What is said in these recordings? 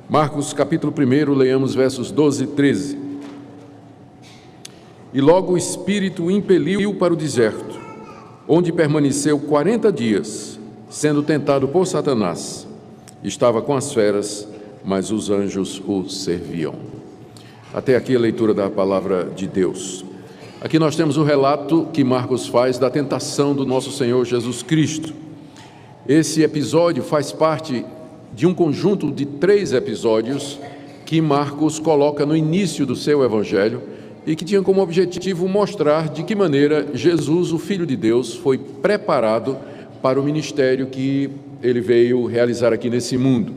Marcos capítulo 1, leamos versos 12 e 13. E logo o Espírito o impeliu para o deserto, onde permaneceu 40 dias, sendo tentado por Satanás. Estava com as feras, mas os anjos o serviam. Até aqui a leitura da palavra de Deus. Aqui nós temos o relato que Marcos faz da tentação do nosso Senhor Jesus Cristo. Esse episódio faz parte de um conjunto de 3 episódios que Marcos coloca no início do seu evangelho e que tinha como objetivo mostrar de que maneira Jesus, o Filho de Deus, foi preparado para o ministério que ele veio realizar aqui nesse mundo.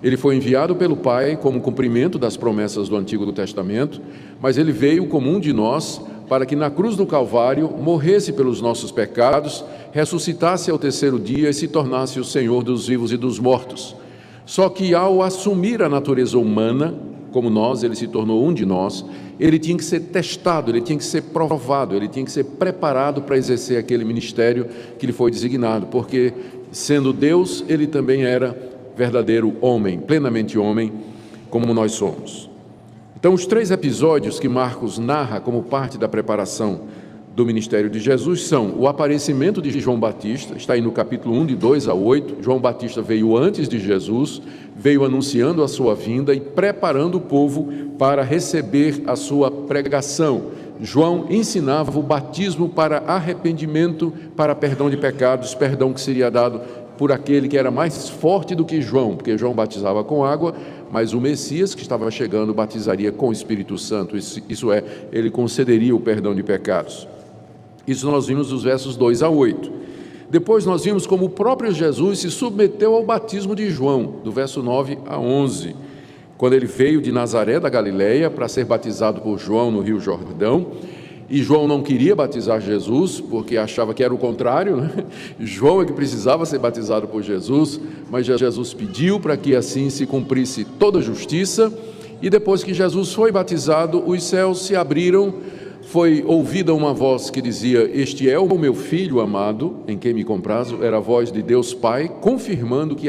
Ele foi enviado pelo Pai como cumprimento das promessas do Antigo Testamento, mas ele veio como um de nós para que na cruz do Calvário morresse pelos nossos pecados, ressuscitasse ao terceiro dia e se tornasse o Senhor dos vivos e dos mortos. Só que ao assumir a natureza humana, como nós, ele se tornou um de nós, ele tinha que ser testado, ele tinha que ser provado, ele tinha que ser preparado para exercer aquele ministério que lhe foi designado, porque sendo Deus, ele também era verdadeiro homem, plenamente homem, como nós somos. Então, os 3 episódios que Marcos narra como parte da preparação do ministério de Jesus são o aparecimento de João Batista, está aí no capítulo 1, de 2 a 8. João Batista veio antes de Jesus, veio anunciando a sua vinda e preparando o povo para receber a sua pregação. João ensinava o batismo para arrependimento, para perdão de pecados, perdão que seria dado por aquele que era mais forte do que João, porque João batizava com água, mas o Messias que estava chegando batizaria com o Espírito Santo, isso é, ele concederia o perdão de pecados. Isso nós vimos dos versos 2 a 8. Depois nós vimos como o próprio Jesus se submeteu ao batismo de João, do verso 9 a 11, quando ele veio de Nazaré da Galileia para ser batizado por João no Rio Jordão. E João não queria batizar Jesus, porque achava que era o contrário, né? João é que precisava ser batizado por Jesus, mas Jesus pediu para que assim se cumprisse toda a justiça. E depois que Jesus foi batizado, os céus se abriram, foi ouvida uma voz que dizia: "Este é o meu Filho amado, em quem me comprazo." Era a voz de Deus Pai, confirmando que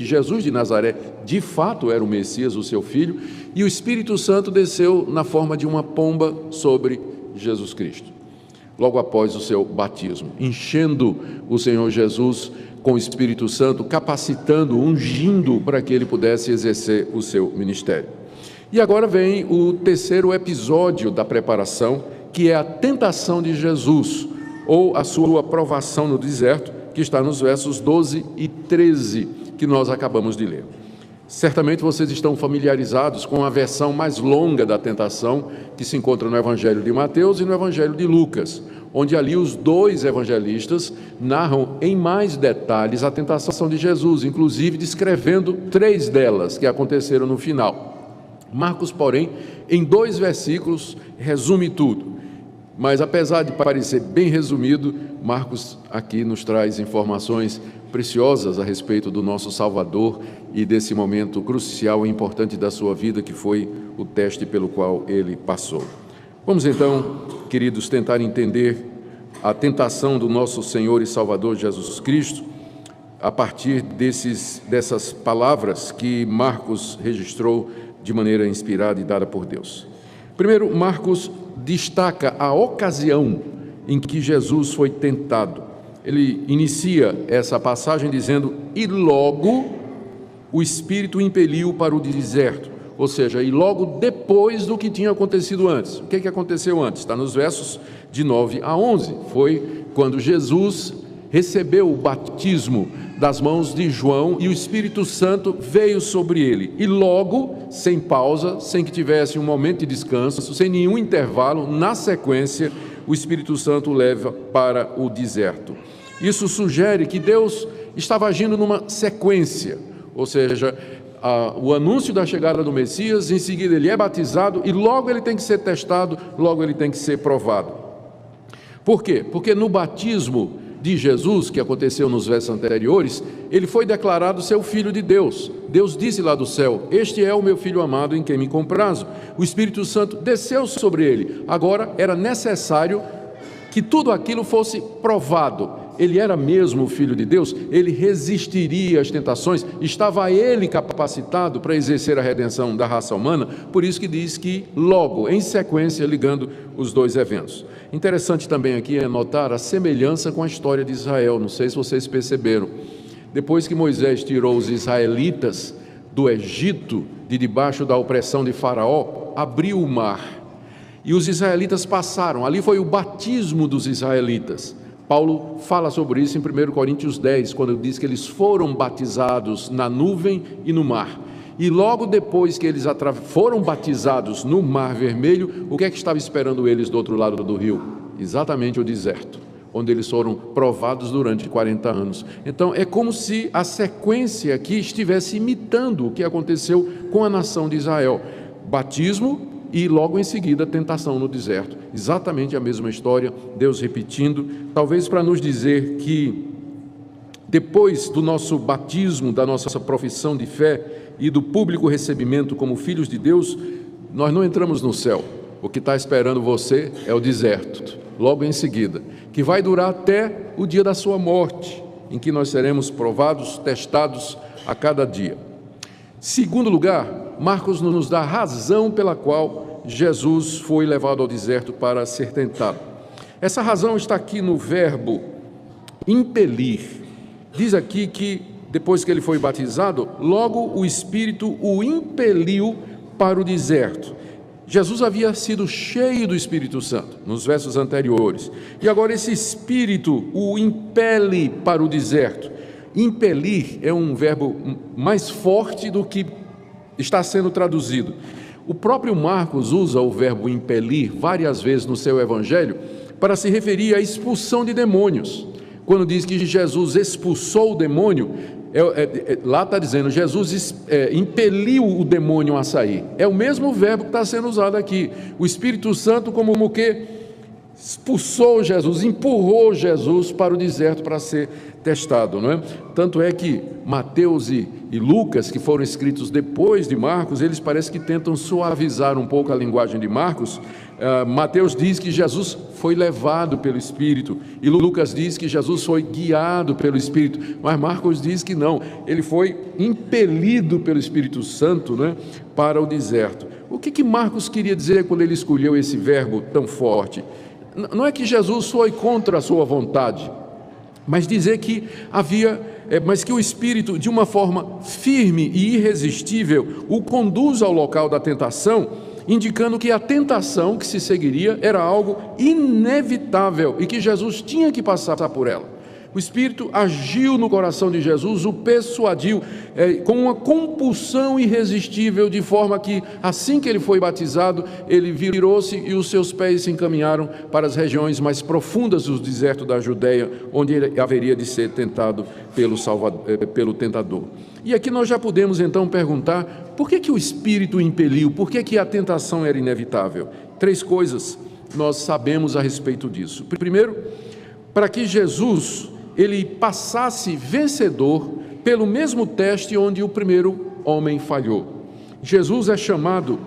Jesus de Nazaré, de fato era o Messias, o seu Filho, e o Espírito Santo desceu na forma de uma pomba sobre Jesus Cristo, logo após o seu batismo, enchendo o Senhor Jesus com o Espírito Santo, capacitando, ungindo para que ele pudesse exercer o seu ministério. E agora vem o 3º episódio da preparação, que é a tentação de Jesus, ou a sua provação no deserto, que está nos versos 12 e 13, que nós acabamos de ler. Certamente vocês estão familiarizados com a versão mais longa da tentação, que se encontra no Evangelho de Mateus e no Evangelho de Lucas, onde ali os 2 evangelistas narram em mais detalhes a tentação de Jesus, inclusive descrevendo 3 delas que aconteceram no final. Marcos, porém, em 2 versículos, resume tudo. Mas apesar de parecer bem resumido, Marcos aqui nos traz informações preciosas a respeito do nosso Salvador e desse momento crucial e importante da sua vida, que foi o teste pelo qual ele passou. Vamos então, queridos, tentar entender a tentação do nosso Senhor e Salvador Jesus Cristo a partir dessas palavras que Marcos registrou de maneira inspirada e dada por Deus. Primeiro, Marcos destaca a ocasião em que Jesus foi tentado. Ele inicia essa passagem dizendo: "E logo o Espírito o impeliu para o deserto", ou seja, e logo depois do que tinha acontecido antes. O que aconteceu antes? Está nos versos de 9 a 11. Foi quando Jesus recebeu o batismo das mãos de João e o Espírito Santo veio sobre ele. E logo, sem pausa, sem que tivesse um momento de descanso, sem nenhum intervalo, na sequência, o Espírito Santo o leva para o deserto. Isso sugere que Deus estava agindo numa sequência, ou seja, o anúncio da chegada do Messias, em seguida ele é batizado e logo ele tem que ser testado, logo ele tem que ser provado. Por quê? Porque no batismo de Jesus, que aconteceu nos versos anteriores, ele foi declarado seu Filho de Deus. Deus disse lá do céu: "Este é o meu Filho amado, em quem me comprazo." O Espírito Santo desceu sobre ele. Agora era necessário que tudo aquilo fosse provado, ele era mesmo o Filho de Deus, ele resistiria às tentações, estava ele capacitado para exercer a redenção da raça humana, por isso que diz que logo, em sequência, ligando os dois eventos. Interessante também aqui é notar a semelhança com a história de Israel, não sei se vocês perceberam. Depois que Moisés tirou os israelitas do Egito, de debaixo da opressão de Faraó, abriu o mar, e os israelitas passaram, ali foi o batismo dos israelitas. Paulo fala sobre isso em 1 Coríntios 10, quando diz que eles foram batizados na nuvem e no mar. E logo depois que eles foram batizados no Mar Vermelho, o que é que estava esperando eles do outro lado do rio? Exatamente o deserto, onde eles foram provados durante 40 anos. Então é como se a sequência aqui estivesse imitando o que aconteceu com a nação de Israel. Batismo e logo em seguida tentação no deserto. Exatamente a mesma história, Deus repetindo, talvez para nos dizer que depois do nosso batismo, da nossa profissão de fé e do público recebimento como filhos de Deus, nós não entramos no céu. O que está esperando você é o deserto, logo em seguida, que vai durar até o dia da sua morte, em que nós seremos provados, testados a cada dia. Segundo lugar, Marcos nos dá a razão pela qual Jesus foi levado ao deserto para ser tentado. Essa razão está aqui no verbo impelir. Diz aqui que depois que ele foi batizado, logo o Espírito o impeliu para o deserto. Jesus havia sido cheio do Espírito Santo nos versos anteriores, e agora esse Espírito o impele para o deserto. Impelir é um verbo mais forte do que está sendo traduzido. O próprio Marcos usa o verbo impelir várias vezes no seu evangelho para se referir à expulsão de demônios. Quando diz que Jesus expulsou o demônio, lá está dizendo, Jesus impeliu o demônio a sair. É o mesmo verbo que está sendo usado aqui. O Espírito Santo como o que expulsou Jesus, empurrou Jesus para o deserto para ser testado, não é? Tanto é que Mateus e Lucas, que foram escritos depois de Marcos, eles parecem que tentam suavizar um pouco a linguagem de Marcos. Mateus diz que Jesus foi levado pelo Espírito, e Lucas diz que Jesus foi guiado pelo Espírito, mas Marcos diz que não, ele foi impelido pelo Espírito Santo, né, para o deserto. O que Marcos queria dizer quando ele escolheu esse verbo tão forte? Não é que Jesus foi contra a sua vontade, mas dizer que mas que o Espírito, de uma forma firme e irresistível, o conduz ao local da tentação, indicando que a tentação que se seguiria era algo inevitável e que Jesus tinha que passar por ela. O Espírito agiu no coração de Jesus, o persuadiu com uma compulsão irresistível, de forma que, assim que ele foi batizado, ele virou-se e os seus pés se encaminharam para as regiões mais profundas do deserto da Judeia, onde ele haveria de ser tentado pelo tentador. E aqui nós já podemos então perguntar, por que o Espírito o impeliu? Por que a tentação era inevitável? 3 coisas nós sabemos a respeito disso. Primeiro, para que Jesus ele passasse vencedor pelo mesmo teste onde o primeiro homem falhou. Jesus é chamado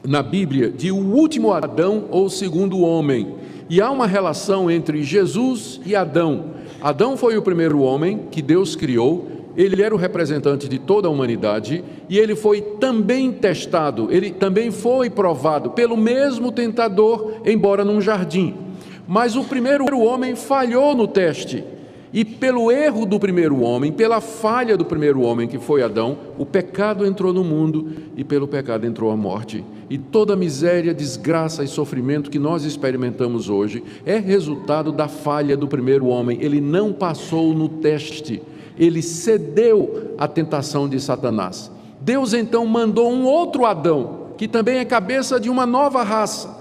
na Bíblia de o último Adão ou o segundo homem, e há uma relação entre Jesus e Adão. Adão foi o primeiro homem que Deus criou, ele era o representante de toda a humanidade, e ele foi também testado, ele também foi provado pelo mesmo tentador, embora num jardim. Mas o primeiro homem falhou no teste, e pelo erro do primeiro homem, pela falha do primeiro homem, que foi Adão, o pecado entrou no mundo, e pelo pecado entrou a morte. E toda a miséria, desgraça e sofrimento que nós experimentamos hoje é resultado da falha do primeiro homem. Ele não passou no teste, ele cedeu à tentação de Satanás. Deus então mandou um outro Adão, que também é cabeça de uma nova raça,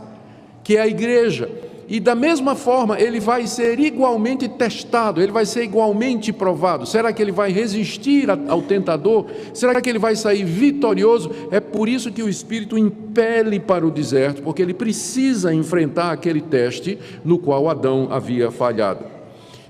que é a igreja. E da mesma forma ele vai ser igualmente testado, ele vai ser igualmente provado. Será que ele vai resistir ao tentador? Será que ele vai sair vitorioso? É por isso que o Espírito impele para o deserto, porque ele precisa enfrentar aquele teste no qual Adão havia falhado.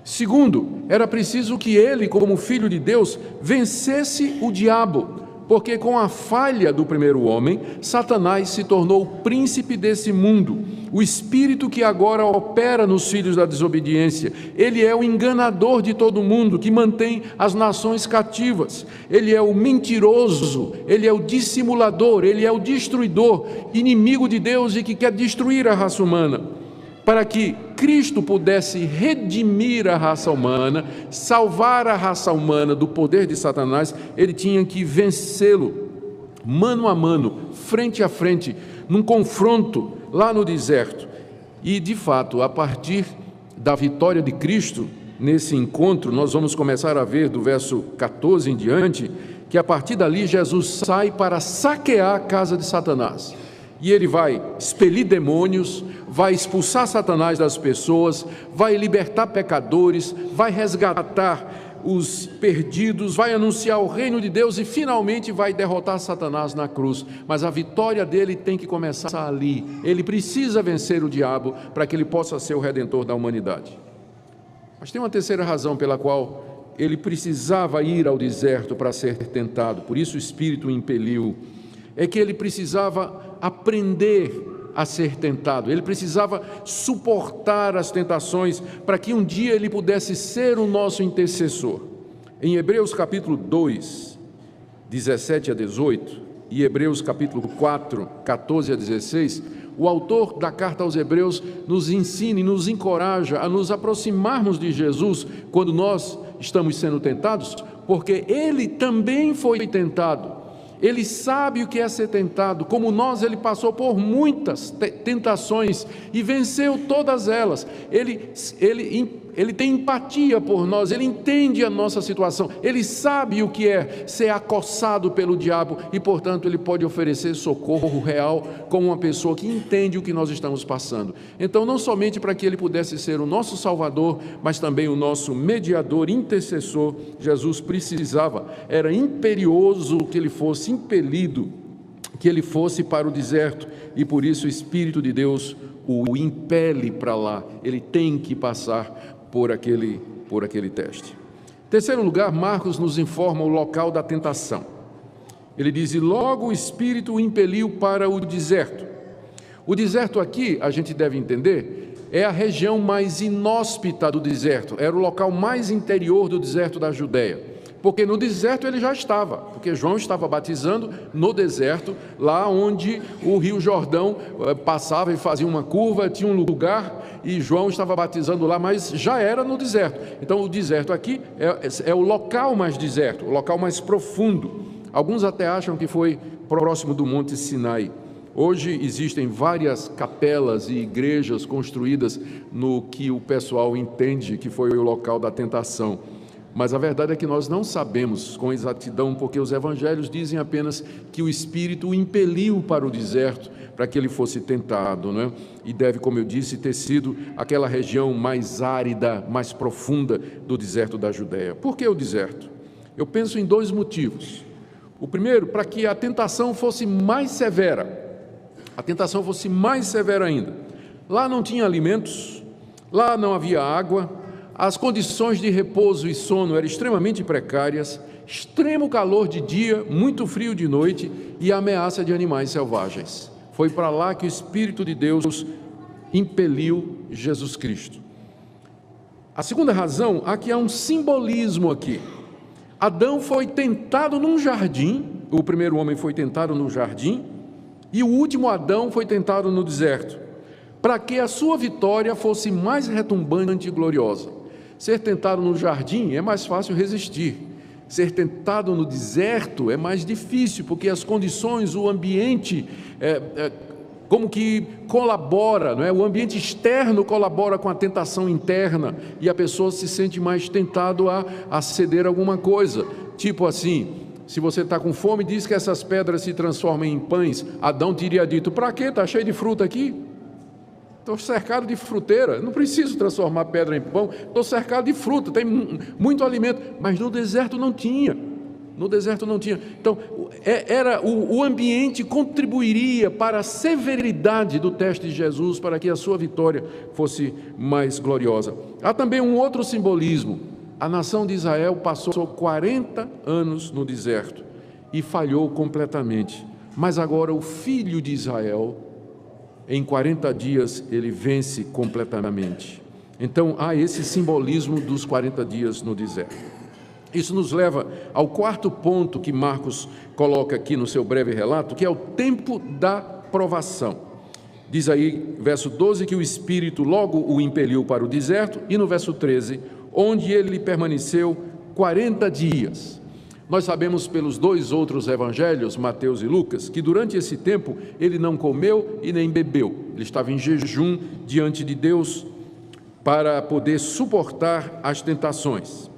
Segundo, era preciso que ele, como filho de Deus, vencesse o diabo, porque com a falha do primeiro homem, Satanás se tornou o príncipe desse mundo. o espírito que agora opera nos filhos da desobediência. Ele é o enganador de todo mundo, que mantém as nações cativas. Ele é o mentiroso, ele é o dissimulador, ele é o destruidor, inimigo de Deus e que quer destruir a raça humana. Para que Cristo pudesse redimir a raça humana, salvar a raça humana do poder de Satanás, ele tinha que vencê-lo, mano a mano, frente a frente, num confronto lá no deserto. E, de fato, a partir da vitória de Cristo, nesse encontro, nós vamos começar a ver do verso 14 em diante, que a partir dali Jesus sai para saquear a casa de Satanás. E ele vai expelir demônios, vai expulsar Satanás das pessoas, vai libertar pecadores, vai resgatar os perdidos, vai anunciar o reino de Deus e finalmente vai derrotar Satanás na cruz. Mas a vitória dele tem que começar ali. Ele precisa vencer o diabo para que ele possa ser o redentor da humanidade. Mas tem uma terceira razão pela qual ele precisava ir ao deserto para ser tentado, por isso o Espírito o impeliu. É que ele precisava aprender a ser tentado, ele precisava suportar as tentações para que um dia ele pudesse ser o nosso intercessor. Em Hebreus capítulo 2, 17 a 18, e Hebreus capítulo 4, 14 a 16, o autor da carta aos Hebreus nos ensina e nos encoraja a nos aproximarmos de Jesus quando nós estamos sendo tentados, porque ele também foi tentado. Ele sabe o que é ser tentado, como nós, ele passou por muitas tentações e venceu todas elas. Ele tem empatia por nós, ele entende a nossa situação, ele sabe o que é ser acossado pelo diabo e, portanto, ele pode oferecer socorro real como uma pessoa que entende o que nós estamos passando. Então, não somente para que ele pudesse ser o nosso Salvador, mas também o nosso mediador, intercessor, Jesus precisava, era imperioso que ele fosse impelido, que ele fosse para o deserto, e por isso o Espírito de Deus o impele para lá, ele tem que passar por aquele teste. Em terceiro lugar, Marcos nos informa o local da tentação. Ele diz, e logo o Espírito o impeliu para o deserto. O deserto aqui, a gente deve entender, é a região mais inóspita do deserto, era o local mais interior do deserto da Judéia. Porque no deserto ele já estava, porque João estava batizando no deserto, lá onde o rio Jordão passava e fazia uma curva, tinha um lugar, e João estava batizando lá, mas já era no deserto. Então o deserto aqui é o local mais deserto, o local mais profundo. Alguns até acham que foi próximo do Monte Sinai. Hoje existem várias capelas e igrejas construídas no que o pessoal entende que foi o local da tentação. Mas a verdade é que nós não sabemos com exatidão, porque os evangelhos dizem apenas que o Espírito o impeliu para o deserto, para que ele fosse tentado, né? E deve, como eu disse, ter sido aquela região mais árida, mais profunda do deserto da Judéia. Por que o deserto? Eu penso em dois motivos. O primeiro, para que a tentação fosse mais severa. A tentação fosse mais severa ainda. Lá não tinha alimentos, lá não havia água, as condições de repouso e sono eram extremamente precárias, extremo calor de dia, muito frio de noite e ameaça de animais selvagens. Foi para lá que o Espírito de Deus impeliu Jesus Cristo. A segunda razão, aqui há um simbolismo aqui. Adão foi tentado num jardim, o primeiro homem foi tentado no jardim, e o último Adão foi tentado no deserto, para que a sua vitória fosse mais retumbante e gloriosa. Ser tentado no jardim é mais fácil resistir. Ser tentado no deserto é mais difícil, porque as condições, o ambiente, como que colabora, não é? O ambiente externo colabora com a tentação interna e a pessoa se sente mais tentado a ceder alguma coisa. Tipo assim, se você está com fome e diz que essas pedras se transformem em pães, Adão teria dito, para quê? Está cheio de fruta aqui? Estou cercado de fruteira, não preciso transformar pedra em pão, estou cercado de fruta, tem muito alimento, mas no deserto não tinha, então o ambiente contribuiria para a severidade do teste de Jesus, para que a sua vitória fosse mais gloriosa. Há também um outro simbolismo, a nação de Israel passou 40 anos no deserto e falhou completamente, mas agora o filho de Israel em 40 dias ele vence completamente. Então há esse simbolismo dos 40 dias no deserto. Isso nos leva ao quarto ponto que Marcos coloca aqui no seu breve relato, que é o tempo da provação. Diz aí, verso 12, que o Espírito logo o impeliu para o deserto, e no verso 13, onde ele permaneceu 40 dias. Nós sabemos pelos dois outros evangelhos, Mateus e Lucas, que durante esse tempo ele não comeu e nem bebeu. Ele estava em jejum diante de Deus para poder suportar as tentações.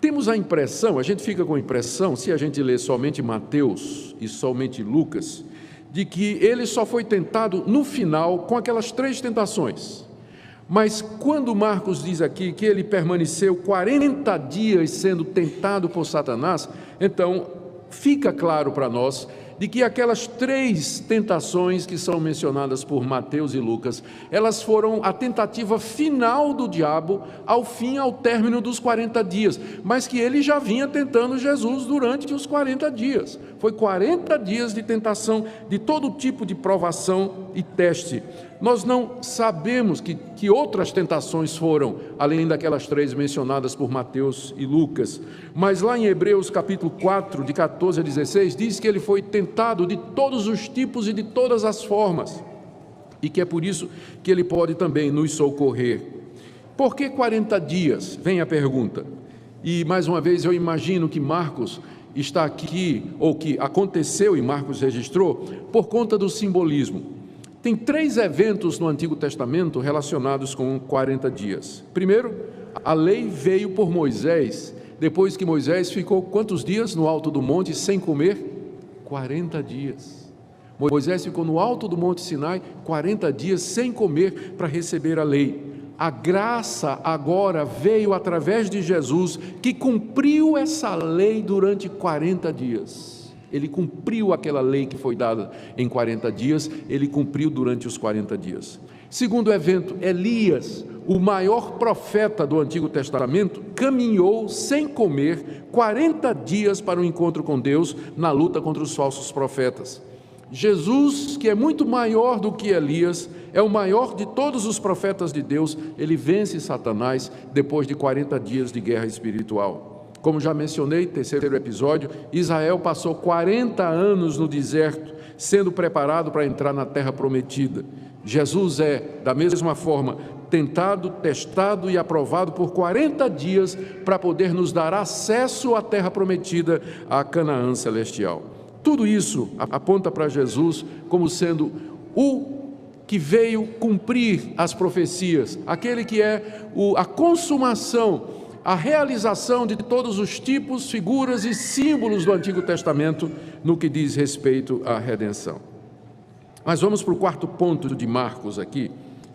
Temos a impressão, a gente fica com a impressão, se a gente lê somente Mateus e somente Lucas, de que ele só foi tentado no final com aquelas 3 tentações. Mas quando Marcos diz aqui que ele permaneceu 40 dias sendo tentado por Satanás, então fica claro para nós de que aquelas 3 tentações que são mencionadas por Mateus e Lucas, elas foram a tentativa final do diabo ao término dos 40 dias, mas que ele já vinha tentando Jesus durante os 40 dias. Foi 40 dias de tentação, de todo tipo de provação e teste. Nós não sabemos que outras tentações foram, além daquelas 3 mencionadas por Mateus e Lucas, mas lá em Hebreus capítulo 4, de 14 a 16, diz que ele foi tentado de todos os tipos e de todas as formas, e que é por isso que ele pode também nos socorrer. Por que 40 dias? Vem a pergunta. E mais uma vez eu imagino que Marcos está aqui, ou que aconteceu e Marcos registrou, por conta do simbolismo. Tem 3 eventos no Antigo Testamento relacionados com 40 dias. Primeiro, a lei veio por Moisés, depois que Moisés ficou quantos dias no alto do monte sem comer? 40 dias. Moisés ficou no alto do monte Sinai 40 dias sem comer para receber a lei. A graça agora veio através de Jesus, que cumpriu essa lei durante 40 dias. Ele cumpriu aquela lei que foi dada em 40 dias, ele cumpriu durante os 40 dias. Segundo evento, Elias, o maior profeta do Antigo Testamento, caminhou sem comer 40 dias para o encontro com Deus na luta contra os falsos profetas. Jesus, que é muito maior do que Elias, é o maior de todos os profetas de Deus, ele vence Satanás depois de 40 dias de guerra espiritual. Como já mencionei, terceiro episódio, Israel passou 40 anos no deserto, sendo preparado para entrar na terra prometida. Jesus é, da mesma forma, tentado, testado e aprovado por 40 dias para poder nos dar acesso à terra prometida, à Canaã celestial. Tudo isso aponta para Jesus como sendo o que veio cumprir as profecias, aquele que é a consumação, a realização de todos os tipos, figuras e símbolos do Antigo Testamento no que diz respeito à redenção. Mas vamos para o quarto ponto de Marcos aqui,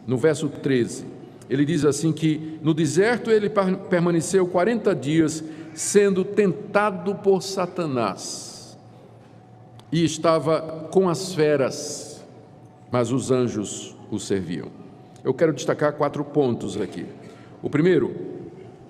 no verso 13. Ele diz assim que no deserto ele permaneceu 40 dias sendo tentado por Satanás e estava com as feras, mas os anjos o serviam. Eu quero destacar 4 pontos aqui. O primeiro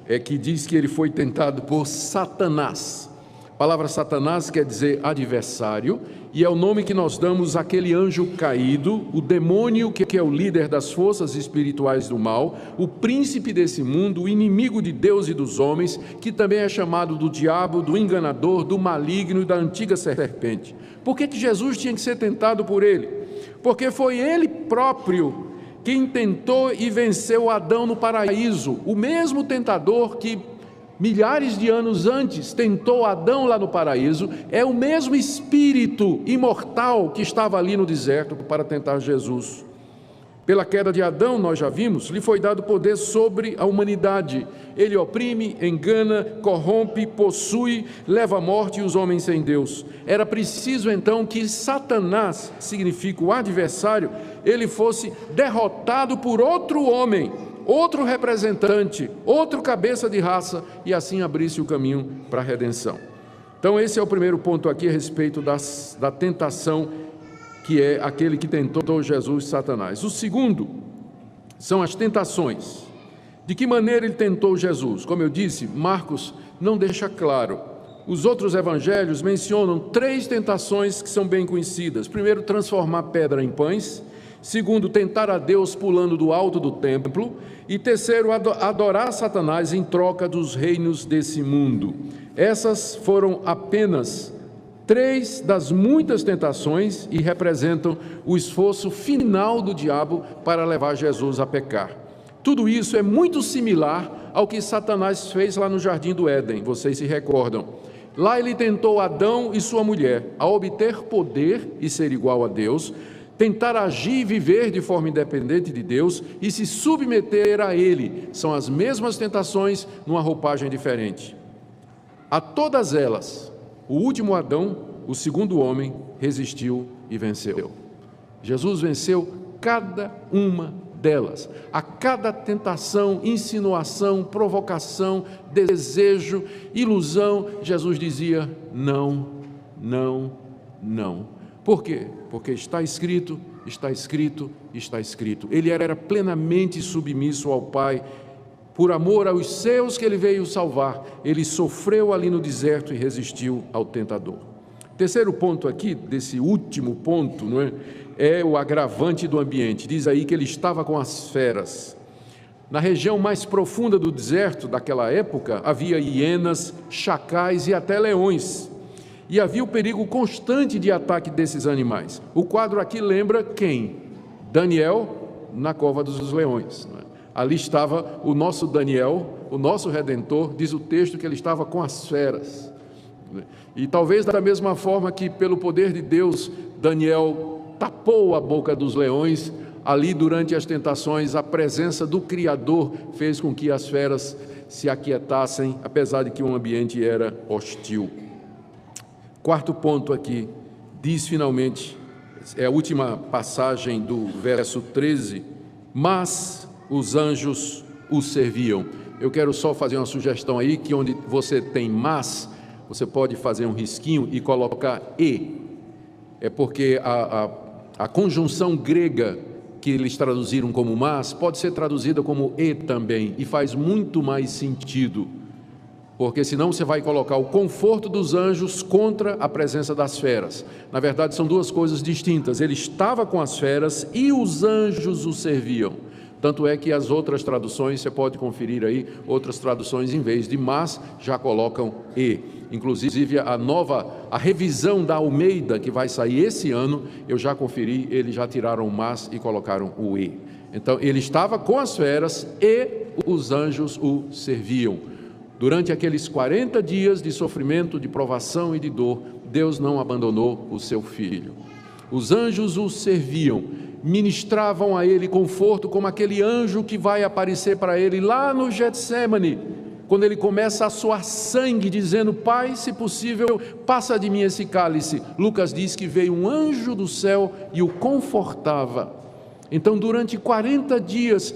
é que diz que ele foi tentado por Satanás. A palavra Satanás quer dizer adversário, e é o nome que nós damos àquele anjo caído, o demônio que é o líder das forças espirituais do mal, o príncipe desse mundo, o inimigo de Deus e dos homens, que também é chamado do diabo, do enganador, do maligno e da antiga serpente. Por que Jesus tinha que ser tentado por ele? Porque foi ele próprio quem tentou e venceu Adão no paraíso, o mesmo tentador que milhares de anos antes tentou Adão lá no paraíso, é o mesmo espírito imortal que estava ali no deserto para tentar Jesus. Pela queda de Adão, nós já vimos, lhe foi dado poder sobre a humanidade. Ele oprime, engana, corrompe, possui, leva à morte os homens sem Deus. Era preciso então que Satanás, significa o adversário, ele fosse derrotado por outro homem, outro representante, outro cabeça de raça, e assim abrisse o caminho para a redenção. Então esse é o primeiro ponto aqui a respeito da tentação, que é aquele que tentou Jesus, Satanás. O segundo são as tentações. De que maneira ele tentou Jesus? Como eu disse, Marcos não deixa claro. Os outros evangelhos mencionam 3 tentações que são bem conhecidas. Primeiro, transformar pedra em pães. Segundo, tentar a Deus pulando do alto do templo. E terceiro, adorar Satanás em troca dos reinos desse mundo. Essas foram apenas 3 das muitas tentações e representam o esforço final do diabo para levar Jesus a pecar. Tudo isso é muito similar ao que Satanás fez lá no Jardim do Éden, vocês se recordam. Lá ele tentou Adão e sua mulher a obter poder e ser igual a Deus, tentar agir e viver de forma independente de Deus e se submeter a Ele. São as mesmas tentações numa roupagem diferente. A todas elas, o último Adão, o segundo homem, resistiu e venceu. Jesus venceu cada uma delas. A cada tentação, insinuação, provocação, desejo, ilusão, Jesus dizia: não, não, não. Por quê? Porque está escrito, está escrito, está escrito. Ele era plenamente submisso ao Pai. Por amor aos seus que ele veio salvar, ele sofreu ali no deserto e resistiu ao tentador. Terceiro ponto aqui, desse último ponto, não é? É o agravante do ambiente. Diz aí que ele estava com as feras. Na região mais profunda do deserto daquela época, havia hienas, chacais e até leões. E havia o perigo constante de ataque desses animais. O quadro aqui lembra quem? Daniel na cova dos leões. Não é? Ali estava o nosso Daniel, o nosso Redentor, diz o texto que ele estava com as feras. E talvez da mesma forma que pelo poder de Deus, Daniel tapou a boca dos leões, ali durante as tentações, a presença do Criador fez com que as feras se aquietassem, apesar de que o ambiente era hostil. Quarto ponto aqui, diz finalmente, é a última passagem do verso 13, mas os anjos o serviam. Eu quero só fazer uma sugestão aí, que onde você tem mas, você pode fazer um risquinho e colocar e. É porque a conjunção grega que eles traduziram como mas, pode ser traduzida como e também, e faz muito mais sentido. Porque senão você vai colocar o conforto dos anjos contra a presença das feras. Na verdade, são duas coisas distintas. Ele estava com as feras e os anjos o serviam. Tanto é que as outras traduções, você pode conferir aí, outras traduções em vez de mas, já colocam e. Inclusive a revisão da Almeida, que vai sair esse ano, eu já conferi, eles já tiraram o mas e colocaram o e. Então, ele estava com as feras e os anjos o serviam. Durante aqueles 40 dias de sofrimento, de provação e de dor, Deus não abandonou o seu filho. Os anjos o serviam, ministravam a ele conforto, como aquele anjo que vai aparecer para ele lá no Getsêmani, quando ele começa a suar sangue, dizendo: Pai, se possível, passa de mim esse cálice. Lucas diz que veio um anjo do céu e o confortava. Então, durante 40 dias,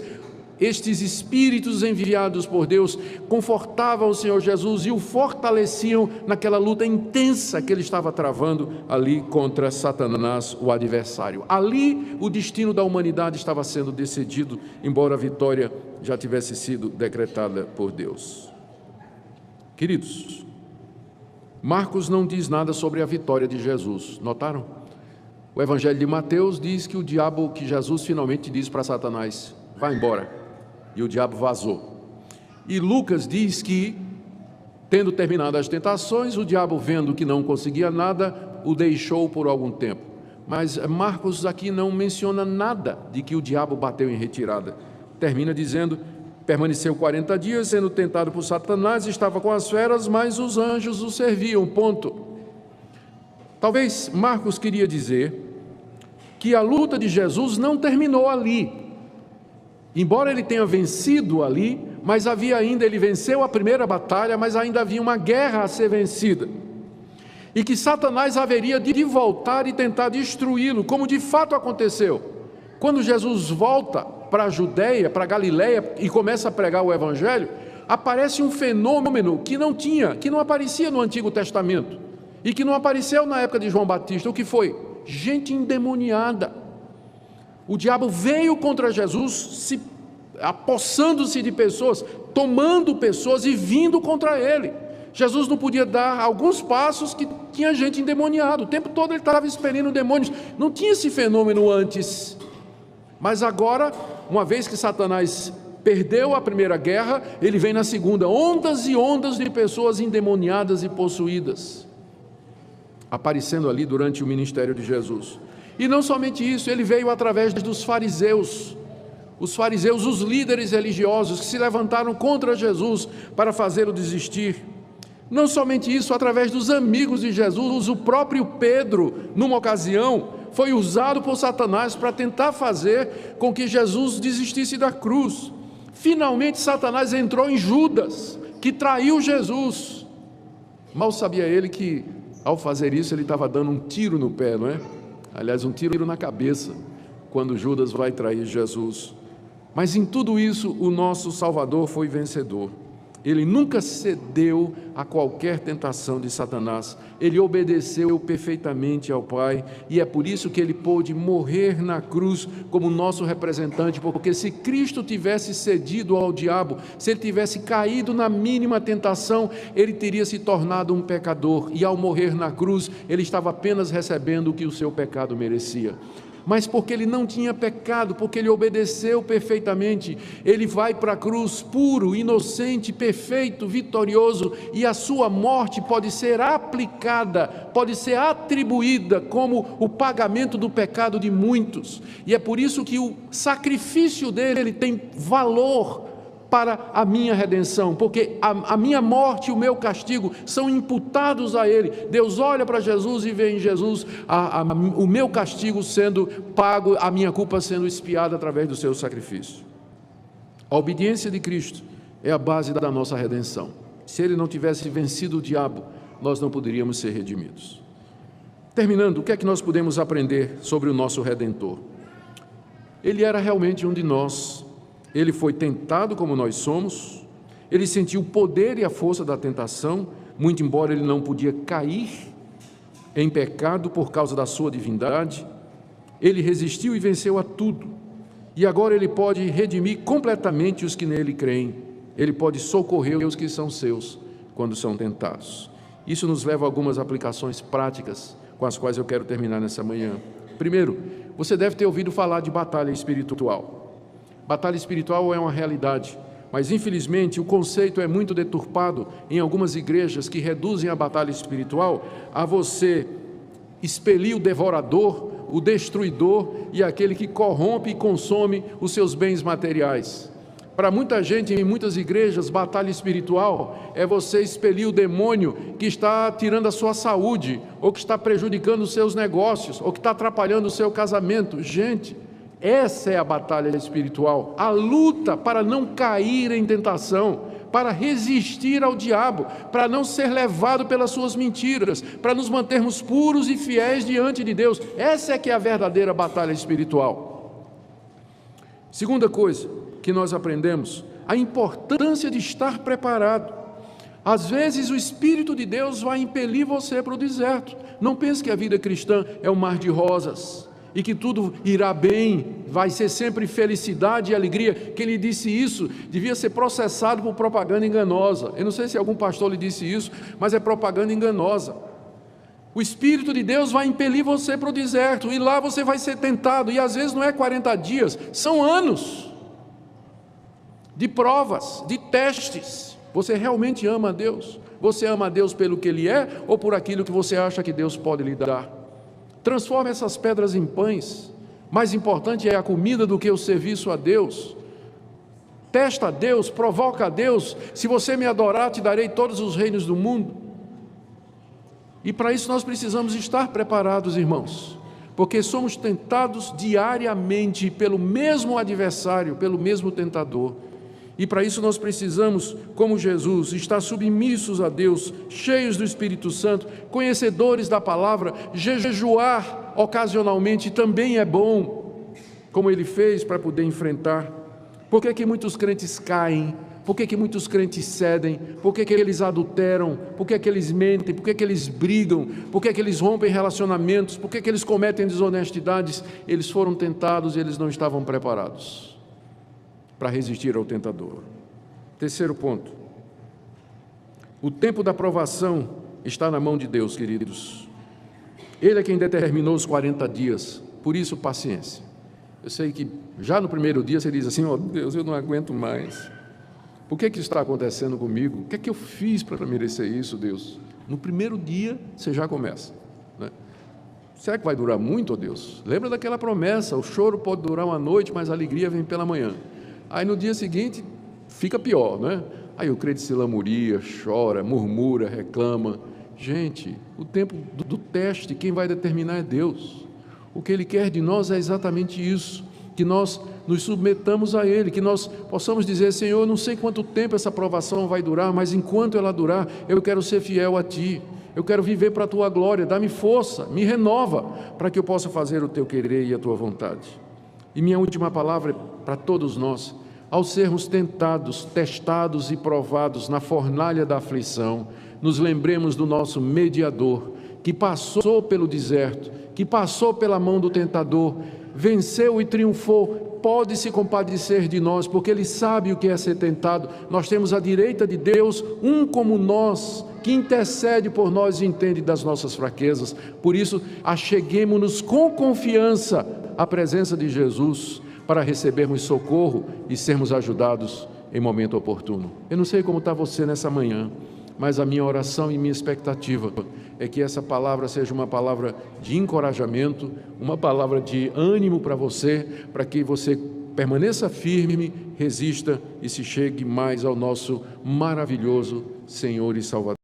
estes espíritos enviados por Deus confortavam o Senhor Jesus e o fortaleciam naquela luta intensa que ele estava travando ali contra Satanás, o adversário. Ali o destino da humanidade estava sendo decidido, embora a vitória já tivesse sido decretada por Deus. Queridos, Marcos não diz nada sobre a vitória de Jesus, notaram? O Evangelho de Mateus diz que que Jesus finalmente diz para Satanás: vai embora. E o diabo vazou. E Lucas diz que, tendo terminado as tentações, o diabo, vendo que não conseguia nada, o deixou por algum tempo. Mas Marcos aqui não menciona nada de que o diabo bateu em retirada. Termina dizendo: permaneceu 40 dias, sendo tentado por Satanás, estava com as feras, mas os anjos o serviam, ponto. Talvez Marcos queria dizer que a luta de Jesus não terminou ali. Embora ele tenha vencido ali, mas ele venceu a primeira batalha, mas ainda havia uma guerra a ser vencida. E que Satanás haveria de voltar e tentar destruí-lo, como de fato aconteceu. Quando Jesus volta para a Judeia, para a Galileia, e começa a pregar o Evangelho, aparece um fenômeno que não aparecia no Antigo Testamento, e que não apareceu na época de João Batista. O que foi? Gente endemoniada. O diabo veio contra Jesus, apossando-se de pessoas, tomando pessoas e vindo contra ele. Jesus não podia dar alguns passos que tinha gente endemoniada. O tempo todo ele estava expelindo demônios. Não tinha esse fenômeno antes. Mas agora, uma vez que Satanás perdeu a primeira guerra, ele vem na segunda, ondas e ondas de pessoas endemoniadas e possuídas, aparecendo ali durante o ministério de Jesus. E não somente isso, ele veio através dos fariseus, os líderes religiosos que se levantaram contra Jesus para fazê-lo desistir. Não somente isso, através dos amigos de Jesus, o próprio Pedro, numa ocasião, foi usado por Satanás para tentar fazer com que Jesus desistisse da cruz. Finalmente Satanás entrou em Judas, que traiu Jesus. Mal sabia ele que, ao fazer isso, ele estava dando um tiro no pé, não é? Aliás, um tiro na cabeça, quando Judas vai trair Jesus. Mas em tudo isso, o nosso Salvador foi vencedor. Ele nunca cedeu a qualquer tentação de Satanás. Ele obedeceu perfeitamente ao Pai, e é por isso que ele pôde morrer na cruz como nosso representante, porque se Cristo tivesse cedido ao diabo, se ele tivesse caído na mínima tentação, ele teria se tornado um pecador, e ao morrer na cruz, ele estava apenas recebendo o que o seu pecado merecia. Mas porque ele não tinha pecado, porque ele obedeceu perfeitamente, ele vai para a cruz puro, inocente, perfeito, vitorioso, e a sua morte pode ser aplicada, pode ser atribuída como o pagamento do pecado de muitos. E é por isso que o sacrifício dele tem valor para a minha redenção, porque a minha morte e o meu castigo são imputados a ele. Deus olha para Jesus e vê em Jesus o meu castigo sendo pago, a minha culpa sendo expiada através do seu sacrifício. A obediência de Cristo é a base da nossa redenção. Se ele não tivesse vencido o diabo, nós não poderíamos ser redimidos. Terminando, o que é que nós podemos aprender sobre o nosso Redentor? Ele era realmente um de nós. Ele foi tentado como nós somos, ele sentiu o poder e a força da tentação, muito embora ele não podia cair em pecado por causa da sua divindade. Ele resistiu e venceu a tudo, e agora ele pode redimir completamente os que nele creem. Ele pode socorrer os que são seus quando são tentados. Isso nos leva a algumas aplicações práticas com as quais eu quero terminar nessa manhã. Primeiro, você deve ter ouvido falar de batalha espiritual. Batalha espiritual é uma realidade, mas infelizmente o conceito é muito deturpado em algumas igrejas que reduzem a batalha espiritual a você expelir o devorador, o destruidor e aquele que corrompe e consome os seus bens materiais. Para muita gente, em muitas igrejas, batalha espiritual é você expelir o demônio que está tirando a sua saúde, ou que está prejudicando os seus negócios, ou que está atrapalhando o seu casamento. Gente, essa é a batalha espiritual, a luta para não cair em tentação, para resistir ao diabo, para não ser levado pelas suas mentiras, para nos mantermos puros e fiéis diante de Deus. Essa é que é a verdadeira batalha espiritual. Segunda coisa que nós aprendemos, a importância de estar preparado. Às vezes o Espírito de Deus vai impelir você para o deserto. Não pense que a vida cristã é um mar de rosas e que tudo irá bem, vai ser sempre felicidade e alegria. Quem lhe disse isso devia ser processado por propaganda enganosa. Eu não sei se algum pastor lhe disse isso, mas é propaganda enganosa. O Espírito de Deus vai impelir você para o deserto, e lá você vai ser tentado, e às vezes não é 40 dias, são anos de provas, de testes. Você realmente ama a Deus? Você ama a Deus pelo que Ele é, ou por aquilo que você acha que Deus pode lhe dar? Transforme essas pedras em pães. Mais importante é a comida do que o serviço a Deus. Testa a Deus, provoca a Deus. Se você me adorar, te darei todos os reinos do mundo. E para isso nós precisamos estar preparados, irmãos, porque somos tentados diariamente pelo mesmo adversário, pelo mesmo tentador. E para isso nós precisamos, como Jesus, estar submissos a Deus, cheios do Espírito Santo, conhecedores da palavra. Jejuar ocasionalmente também é bom, como ele fez para poder enfrentar. Por que muitos crentes caem? Por que muitos crentes cedem? Por que eles adulteram? Por que eles mentem? Por que eles brigam? Por que eles rompem relacionamentos? Por que eles cometem desonestidades? Eles foram tentados e eles não estavam preparados para resistir ao tentador. Terceiro ponto, o tempo da provação está na mão de Deus, queridos. Ele é quem determinou os 40 dias, por isso paciência. Eu sei que já no primeiro dia você diz assim: ó Deus, eu não aguento mais. Por que isso está acontecendo comigo? O que é que eu fiz para merecer isso, Deus? No primeiro dia você já começa, né? Será que vai durar muito, ó Deus? Lembra daquela promessa: o choro pode durar uma noite, mas a alegria vem pela manhã. Aí no dia seguinte fica pior, né? Aí o crente se lamuria, chora, murmura, reclama. Gente, o tempo do teste, quem vai determinar é Deus. O que Ele quer de nós é exatamente isso, que nós nos submetamos a Ele, que nós possamos dizer: Senhor, não sei quanto tempo essa provação vai durar, mas enquanto ela durar, eu quero ser fiel a Ti, eu quero viver para a Tua glória, dá-me força, me renova, para que eu possa fazer o Teu querer e a Tua vontade. E minha última palavra é para todos nós: ao sermos tentados, testados e provados na fornalha da aflição, nos lembremos do nosso mediador, que passou pelo deserto, que passou pela mão do tentador, venceu e triunfou, pode se compadecer de nós, porque Ele sabe o que é ser tentado. Nós temos à direita de Deus um como nós, que intercede por nós e entende das nossas fraquezas. Por isso, acheguemo-nos com confiança à presença de Jesus, para recebermos socorro e sermos ajudados em momento oportuno. Eu não sei como está você nessa manhã, mas a minha oração e minha expectativa é que essa palavra seja uma palavra de encorajamento, uma palavra de ânimo para você, para que você permaneça firme, resista e se chegue mais ao nosso maravilhoso Senhor e Salvador.